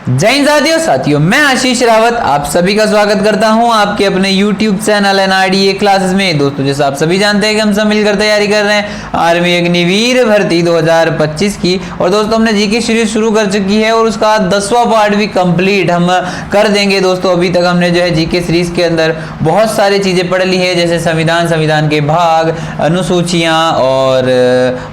जय हिंद साथियों, मैं आशीष रावत आप सभी का स्वागत करता हूं आपके अपने YouTube चैनल एनआरडीए क्लासेस में। दोस्तों, जैसा आप सभी जानते हैं कि हम सब मिलकर तैयारी कर रहे हैं आर्मी अग्निवीर भर्ती 2025 की। और दोस्तों, हमने जीके सीरीज शुरू कर चुकी है और उसका 10वां पार्ट भी कंप्लीट हम कर देंगे। दोस्तों, अभी तक हमने जो है जीके सीरीज के अंदर बहुत सारी चीज़ें पढ़ ली है, जैसे संविधान के भाग, अनुसूचियाँ और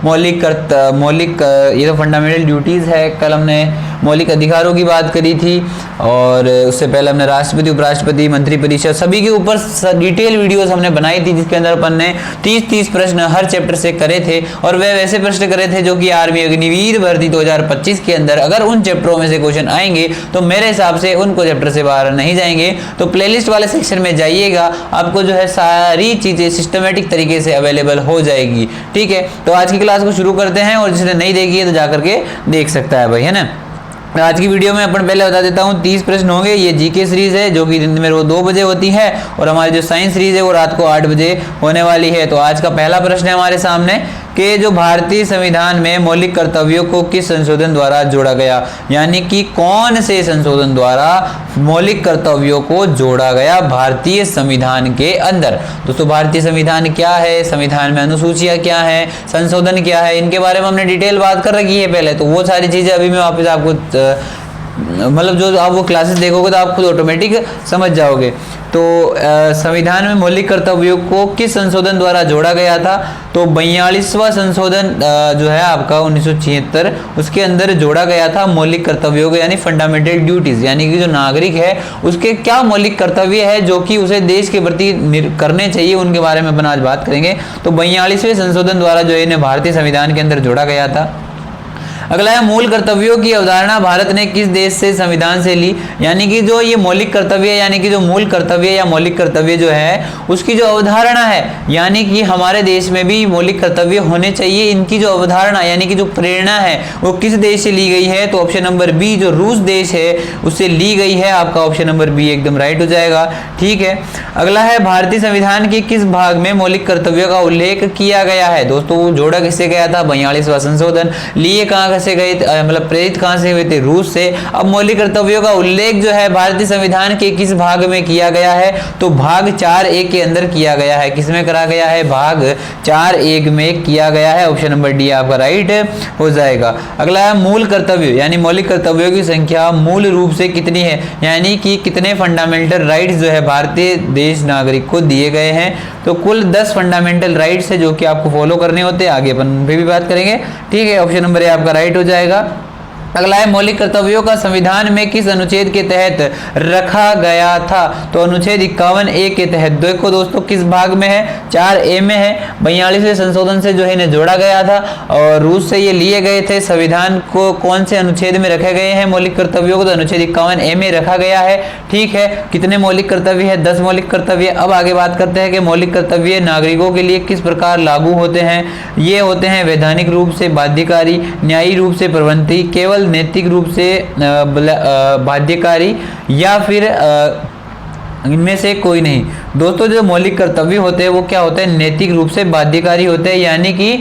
मौलिक ये तो फंडामेंटल ड्यूटीज़ है। कल हमने मौलिक अधिकारों की बात करी थी और उससे पहले हमने राष्ट्रपति, उपराष्ट्रपति, मंत्री परिषद सभी के ऊपर डिटेल वीडियोस हमने बनाई थी, जिसके अंदर अपन ने 30 प्रश्न हर चैप्टर से करे थे। और वे वैसे प्रश्न करे थे जो कि आर्मी अग्निवीर भर्ती 2025 के अंदर अगर उन चैप्टरों में से क्वेश्चन आएंगे तो मेरे हिसाब से उनको चैप्टर से बाहर नहीं जाएंगे। तो प्लेलिस्ट वाले सेक्शन में जाइएगा, आपको जो है सारी चीज़ें सिस्टमेटिक तरीके से अवेलेबल हो जाएगी। ठीक है, तो आज की क्लास को शुरू करते हैं और जिसने नहीं देखी है तो जाकर के देख सकता है भाई, है ना। आज की वीडियो में अपन पहले बता देता हूँ 30 प्रश्न होंगे। ये जीके सीरीज है जो कि दिन में रोज 2 बजे होती है और हमारी जो साइंस सीरीज है वो रात को 8 बजे होने वाली है। तो आज का पहला प्रश्न है हमारे सामने कि जो भारतीय संविधान में मौलिक कर्तव्यों को किस संशोधन द्वारा जोड़ा गया, यानी कि कौन से संशोधन द्वारा मौलिक कर्तव्यों को जोड़ा गया भारतीय संविधान के अंदर। दोस्तों, भारतीय संविधान क्या है, संविधान में अनुसूचियां क्या है, संशोधन क्या है, इनके बारे में हमने डिटेल बात कर रखी है पहले। तो वो सारी चीज़ें अभी मैं वापस आपको मतलब जो आप वो क्लासेस देखोगे तो आप खुद ऑटोमेटिक समझ जाओगे। तो संविधान में मौलिक कर्तव्यों को किस संशोधन द्वारा जोड़ा गया था, तो 42वां संशोधन जो है आपका 1976 उसके अंदर जोड़ा गया था मौलिक कर्तव्यों को, यानी फंडामेंटल ड्यूटीज, यानी कि जो नागरिक है उसके क्या मौलिक कर्तव्य है जो कि उसे देश के प्रति करने चाहिए, उनके बारे में अपन आज बात करेंगे। तो 42वें संशोधन द्वारा जो है इन्हें भारतीय संविधान के अंदर जोड़ा गया था। अगला है मूल कर्तव्यों की अवधारणा भारत ने किस देश से संविधान से ली, यानी कि जो ये मौलिक कर्तव्य यानी कि जो मूल कर्तव्य या मौलिक कर्तव्य जो है उसकी जो अवधारणा है, यानी कि हमारे देश में भी मौलिक कर्तव्य होने चाहिए, इनकी जो अवधारणा यानी कि जो प्रेरणा है वो किस देश से ली गई है, तो ऑप्शन नंबर बी जो रूस देश है उससे ली गई है। आपका ऑप्शन नंबर बी एकदम राइट हो जाएगा। ठीक है, अगला है भारतीय संविधान के किस भाग में मौलिक कर्तव्यों का उल्लेख किया गया है। दोस्तों, जोड़ा किससे गया था, 42वां संशोधन लिए कहाँ से गए, मतलब प्रेरित कहां से हुए थे, रूस से। अब मौलिक कर्तव्यों का उल्लेख जो है भारतीय संविधान के किस भाग में किया गया है, तो भाग 4(a) के अंदर किया गया है। किसमें करा गया है, भाग 4(a) में किया गया है। ऑप्शन नंबर डी आपका राइट हो जाएगा। अगला है मूल कर्तव्य, यानी मौलिक कर्तव्यों की संख्या मूल रूप से कितनी है, यानी कि कितने फंडामेंटल राइट्स जो है भारतीय देश नागरिक को दिए गए हैं। तो कुल 10 फंडामेंटल राइट्स है जो कि आपको फॉलो करने होते हैं, आगे अपन उन पे भी बात करेंगे। ठीक है, ऑप्शन नंबर ए आपका राइट हो जाएगा। अगला है मौलिक कर्तव्यों का संविधान में किस अनुच्छेद के तहत रखा गया था, तो अनुच्छेद 51(a) के तहत। देखो दोस्तों, किस भाग में है, 4(a) में है। 42वें संशोधन से जो है इन्हें जोड़ा गया था और रूस से ये लिए गए थे। संविधान को कौन से अनुच्छेद में रखे गए हैं मौलिक कर्तव्यों को, तो अनुच्छेद 51(a) में रखा गया है। ठीक है, कितने मौलिक कर्तव्य है, 10 मौलिक कर्तव्य। अब आगे बात करते हैं कि मौलिक कर्तव्य नागरिकों के लिए किस प्रकार लागू होते हैं। ये होते हैं वैधानिक रूप से बाध्यकारी, न्यायी रूप से प्रबंधी, केवल नैतिक रूप से बाध्यकारी, या फिर इनमें से कोई नहीं। दोस्तों, जो मौलिक कर्तव्य होते हैं वो क्या होते हैं, नैतिक रूप से बाध्यकारी होते हैं, यानी कि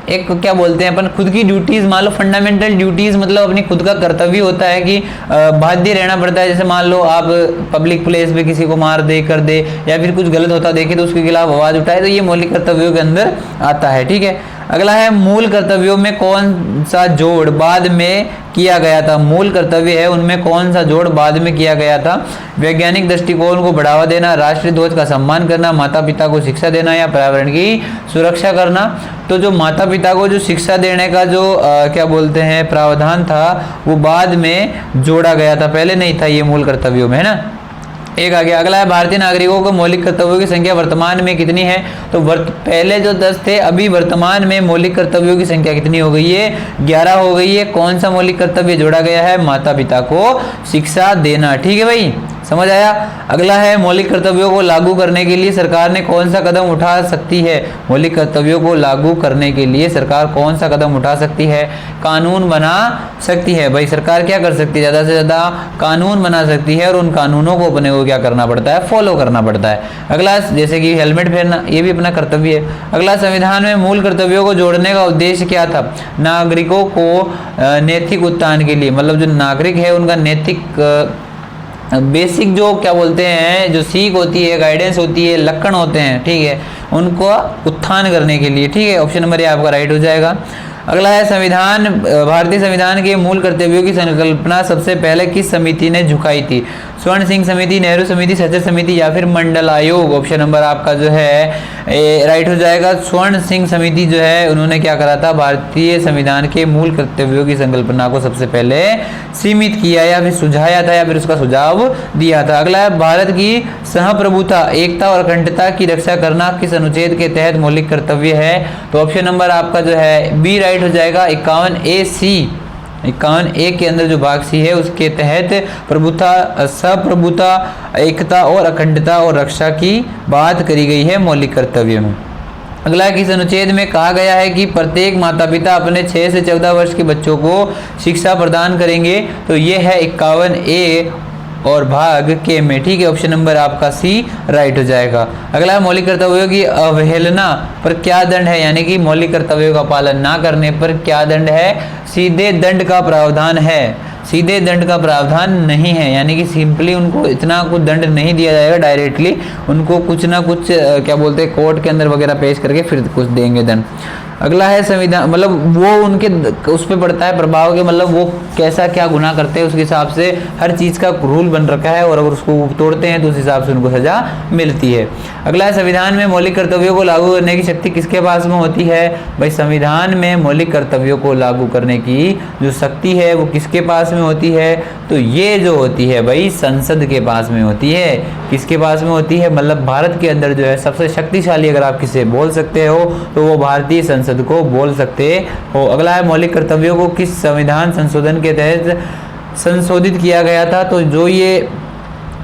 एक क्या बोलते हैं अपन, खुद की ड्यूटीज, मान लो फंडामेंटल ड्यूटीज, मतलब अपनी खुद का कर्तव्य होता है कि बाध्य रहना पड़ता है। जैसे मान लो आप पब्लिक प्लेस पे किसी को मार दे, कर दे, या फिर कुछ गलत होता देखे तो उसके खिलाफ आवाज उठाए, तो ये मौलिक कर्तव्यों के अंदर आता है। ठीक है, अगला है मूल कर्तव्यों में कौन सा जोड़ बाद में किया गया था। मूल कर्तव्य है उनमें कौन सा जोड़ बाद में किया गया था, वैज्ञानिक दृष्टिकोण को बढ़ावा देना, राष्ट्रीय ध्वज का सम्मान करना, माता पिता को शिक्षा देना, या पर्यावरण की सुरक्षा करना। तो जो माता पिता को जो शिक्षा देने का जो क्या बोलते हैं प्रावधान था वो बाद में जोड़ा गया था, पहले नहीं था ये मूल कर्तव्यों में, है ना। एक आ गया। अगला है भारतीय नागरिकों को मौलिक कर्तव्यों की संख्या वर्तमान में कितनी है, तो पहले जो 10 थे, अभी वर्तमान में मौलिक कर्तव्यों की संख्या कितनी हो गई है, 11 हो गई है। कौन सा मौलिक कर्तव्य जोड़ा गया है, माता पिता को शिक्षा देना। ठीक है भाई, समझ आया। अगला है मौलिक कर्तव्यों को लागू करने के लिए सरकार ने कौन सा कदम उठा सकती है। मौलिक कर्तव्यों को लागू करने के लिए सरकार कौन सा कदम उठा सकती है। कानून बना सकती है। भाई सरकार क्या कर सकती है, ज़्यादा से ज़्यादा कानून बना सकती है और उन कानूनों को अपने को क्या करना पड़ता है, फॉलो करना पड़ता है। अगला जैसे कि हेलमेट पहनना, ये भी अपना कर्तव्य है। अगला संविधान में मूल कर्तव्यों को जोड़ने का उद्देश्य क्या था। नागरिकों को नैतिक उत्थान के लिए, मतलब जो नागरिक है उनका नैतिक बेसिक जो क्या बोलते हैं, जो सीख होती है, गाइडेंस होती है, लक्षण होते हैं, ठीक है, उनको उत्थान करने के लिए, ठीक है। ऑप्शन नंबर ये आपका राइट हो जाएगा। अगला है संविधान, भारतीय संविधान के मूल कर्तव्यों की संकल्पना सबसे पहले किस समिति ने झुकाई थी। स्वर्ण सिंह समिति, नेहरू समिति, सचर समिति या फिर मंडल आयोग। ऑप्शन नंबर आपका जो है राइट हो जाएगा। स्वर्ण सिंह समिति जो है उन्होंने क्या करा था, भारतीय संविधान के मूल कर्तव्यों की संकल्पना को सबसे पहले सीमित किया या फिर सुझाया था या फिर उसका सुझाव दिया था। अगला है भारत की सहप्रभुता, एकता और अखंडता की रक्षा करना किस अनुच्छेद के तहत मौलिक कर्तव्य है। तो ऑप्शन नंबर आपका जो है बी राइट हो जाएगा। 51A सी, 51A के अंदर जो भाग सी है उसके तहत प्रभुता, सप्रभुता, एकता और अखंडता और रक्षा की बात करी गई है मौलिक कर्तव्य में। अगला किस अनुच्छेद में कहा गया है कि प्रत्येक माता पिता अपने 6 से 14 वर्ष के बच्चों को शिक्षा प्रदान करेंगे। तो ये है 51A और भाग के में, ठीक है। ऑप्शन नंबर आपका सी राइट हो जाएगा। अगला मौलिक कर्तव्यों की अवहेलना पर क्या दंड है, यानी कि मौलिक कर्तव्यों का पालन ना करने पर क्या दंड है। सीधे दंड का प्रावधान है, सीधे दंड का प्रावधान नहीं है, यानी कि सिंपली उनको इतना कुछ दंड नहीं दिया जाएगा डायरेक्टली, उनको कुछ ना कुछ क्या बोलते हैं कोर्ट के अंदर वगैरह पेश करके फिर कुछ देंगे दंड। अगला है संविधान, मतलब वो उनके उस पर पड़ता है प्रभाव के, मतलब वो कैसा क्या गुनाह करते हैं उसके हिसाब से हर चीज़ का रूल बन रखा है और अगर उसको तोड़ते हैं तो उस हिसाब से उनको सजा मिलती है। अगला है संविधान में मौलिक कर्तव्यों को लागू करने की शक्ति किसके पास में होती है। भाई संविधान में मौलिक कर्तव्यों को लागू करने की जो शक्ति है वो किसके पास में होती है। तो ये जो होती है भाई संसद के पास में होती है। किसके पास में होती है, मतलब भारत के अंदर जो है सबसे शक्तिशाली अगर आप किसे बोल सकते हो तो वो भारतीय संसद को बोल सकते हो। अगला है मौलिक कर्तव्यों को किस संविधान संशोधन के तहत संशोधित किया गया था। तो जो ये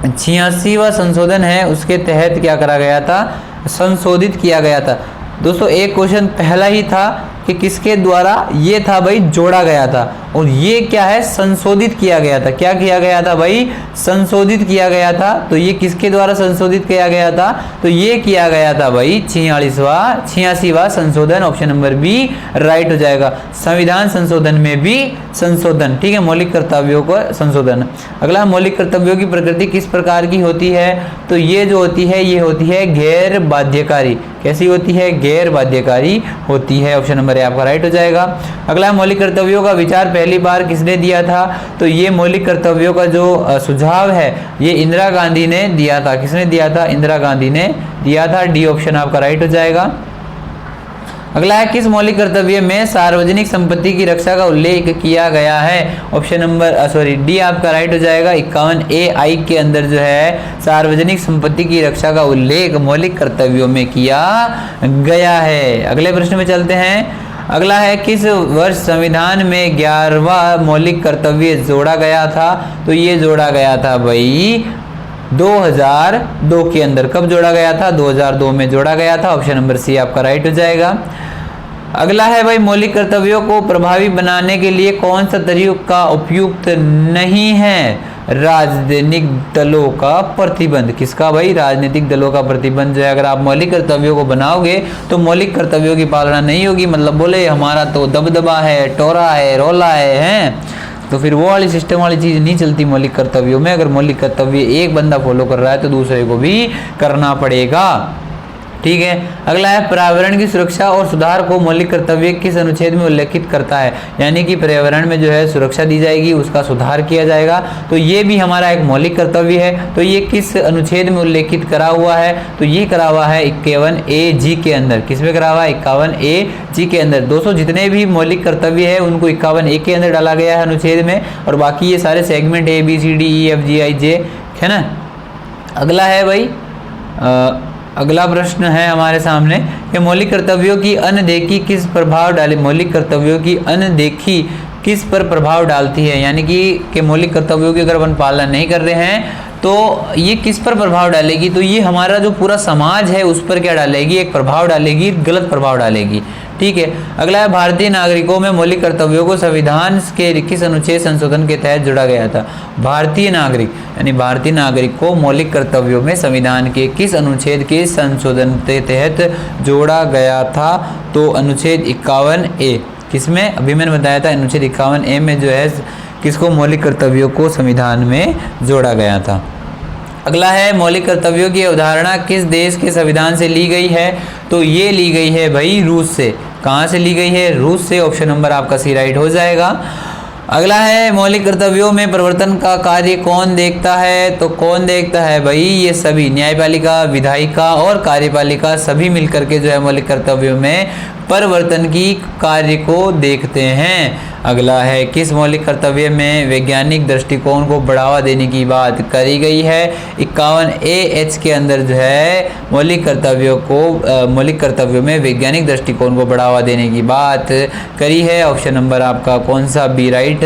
86वां संशोधन है उसके तहत क्या करा गया था, संशोधित किया गया था। दोस्तों एक क्वेश्चन पहला ही था कि किसके द्वारा, ये था भाई जोड़ा गया था, और ये क्या है संशोधित किया गया था। क्या किया गया था भाई, संशोधित किया गया था। तो ये किसके द्वारा संशोधित किया गया था, तो ये किया गया था भाई 86वां संशोधन। ऑप्शन नंबर बी राइट हो जाएगा। संविधान संशोधन में भी संशोधन, ठीक है, मौलिक कर्तव्यों को संशोधन। अगला मौलिक कर्तव्यों की प्रकृति किस प्रकार की होती है। तो ये जो होती है ये होती है गैर बाध्यकारी। कैसी होती है, गैर बाध्यकारी होती है। ऑप्शन नंबर ए आपका राइट हो जाएगा। अगला मौलिक कर्तव्यों का विचार पहली बार किसने दिया था। तो ये मौलिक कर्तव्यों का जो सुझाव है ये इंदिरा गांधी ने दिया था। किसने दिया था, इंदिरा गांधी ने दिया था। डी ऑप्शन आपका राइट हो जाएगा। अगला है किस मौलिक कर्तव्य में सार्वजनिक संपत्ति की रक्षा का उल्लेख किया गया है। ऑप्शन नंबर डी आपका राइट हो जाएगा। 51A(I) के अंदर जो है सार्वजनिक संपत्ति की रक्षा का उल्लेख मौलिक कर्तव्यों में किया गया है। अगले प्रश्न में चलते हैं। अगला है किस वर्ष संविधान में 11वां मौलिक कर्तव्य जोड़ा गया था। तो ये जोड़ा गया था भाई 2002 के अंदर। कब जोड़ा गया था, 2002 में जोड़ा गया था। ऑप्शन नंबर सी आपका राइट हो जाएगा। अगला है भाई मौलिक कर्तव्यों को प्रभावी बनाने के लिए कौन सा तरीका उपयुक्त नहीं है। राजनीतिक दलों का प्रतिबंध। किसका भाई, राजनीतिक दलों का प्रतिबंध जो है अगर आप मौलिक कर्तव्यों को बनाओगे तो मौलिक कर्तव्यों की पालना नहीं होगी। मतलब बोले हमारा तो दबदबा है, टोरा है, रोला है, तो फिर वो वाली सिस्टम वाली चीज़ नहीं चलती मौलिक कर्तव्यों में। अगर मौलिक कर्तव्य एक बंदा फॉलो कर रहा है तो दूसरे को भी करना पड़ेगा, ठीक है। अगला है पर्यावरण की सुरक्षा और सुधार को मौलिक कर्तव्य किस अनुच्छेद में उल्लेखित करता है। यानी कि पर्यावरण में जो है सुरक्षा दी जाएगी, उसका सुधार किया जाएगा, तो ये भी हमारा एक मौलिक कर्तव्य है। तो ये किस अनुच्छेद में उल्लेखित करा हुआ है, तो ये करा हुआ है 51A(G) के अंदर। किसमें करा हुआ है, 51A(G) के अंदर। दोस्तों जितने भी मौलिक कर्तव्य है उनको 51A के अंदर डाला गया है अनुच्छेद में, और बाकी ये सारे segment A B C D E F G I J है ना। अगला है भाई अगला प्रश्न है हमारे सामने कि मौलिक कर्तव्यों की अनदेखी किस प्रभाव डाले। मौलिक कर्तव्यों की अनदेखी किस पर प्रभाव डालती है। यानी कि मौलिक कर्तव्यों की अगर अपन पालना नहीं कर रहे हैं तो ये किस पर प्रभाव डालेगी, तो ये हमारा जो पूरा समाज है उस पर क्या डालेगी, एक प्रभाव डालेगी, गलत प्रभाव डालेगी। ठीक है। अगला है भारतीय नागरिकों में मौलिक कर्तव्यों को संविधान के किस अनुच्छेद संशोधन के तहत जोड़ा गया था। भारतीय नागरिक यानी भारतीय नागरिक को मौलिक कर्तव्यों में संविधान के किस अनुच्छेद के संशोधन के तहत जोड़ा गया था, तो अनुच्छेद 51A। किसमें, अभी मैंने बताया था अनुच्छेद 51A में जो है किसको, मौलिक कर्तव्यों को संविधान में जोड़ा गया था। अगला है मौलिक कर्तव्यों की अवधारणा किस देश के संविधान से ली गई है, तो ये ली गई है भाई रूस से। कहाँ से ली गई है, रूस से। ऑप्शन नंबर आपका सी राइट हो जाएगा। अगला है मौलिक कर्तव्यों में परिवर्तन का कार्य कौन देखता है, तो कौन देखता है भाई, ये सभी न्यायपालिका, विधायिका और कार्यपालिका सभी मिलकर के जो है मौलिक कर्तव्यों में परिवर्तन की कार्य को देखते हैं। अगला है किस मौलिक कर्तव्य में वैज्ञानिक दृष्टिकोण को बढ़ावा देने की बात करी गई है। 51AH के अंदर जो है मौलिक कर्तव्यों में वैज्ञानिक दृष्टिकोण को बढ़ावा देने की बात करी है। ऑप्शन नंबर आपका कौन सा, बी राइट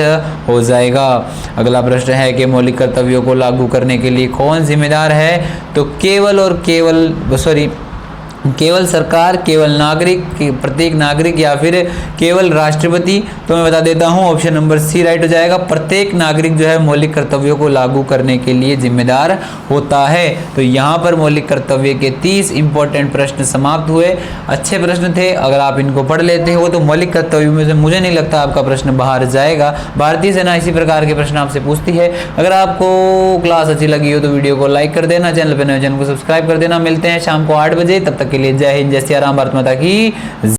हो जाएगा। अगला प्रश्न है कि मौलिक कर्तव्यों को लागू करने के लिए कौन जिम्मेदार है, तो केवल सरकार, केवल नागरिक, प्रत्येक नागरिक या फिर केवल राष्ट्रपति। तो मैं बता देता हूं ऑप्शन नंबर सी राइट हो जाएगा। प्रत्येक नागरिक जो है मौलिक कर्तव्यों को लागू करने के लिए जिम्मेदार होता है। तो यहाँ पर मौलिक कर्तव्य के 30 इंपॉर्टेंट प्रश्न समाप्त हुए। अच्छे प्रश्न थे, अगर आप इनको पढ़ लेते हो तो मौलिक कर्तव्यों में से मुझे नहीं लगता आपका प्रश्न बाहर जाएगा। भारतीय सेना इसी प्रकार के प्रश्न आपसे पूछती है। अगर आपको क्लास अच्छी लगी हो तो वीडियो को लाइक कर देना, चैनल पर नए चैनल को सब्सक्राइब कर देना। मिलते हैं शाम को 8 बजे, तब तक के लिए जय हिंद, जय सिया राम, भारत माता की।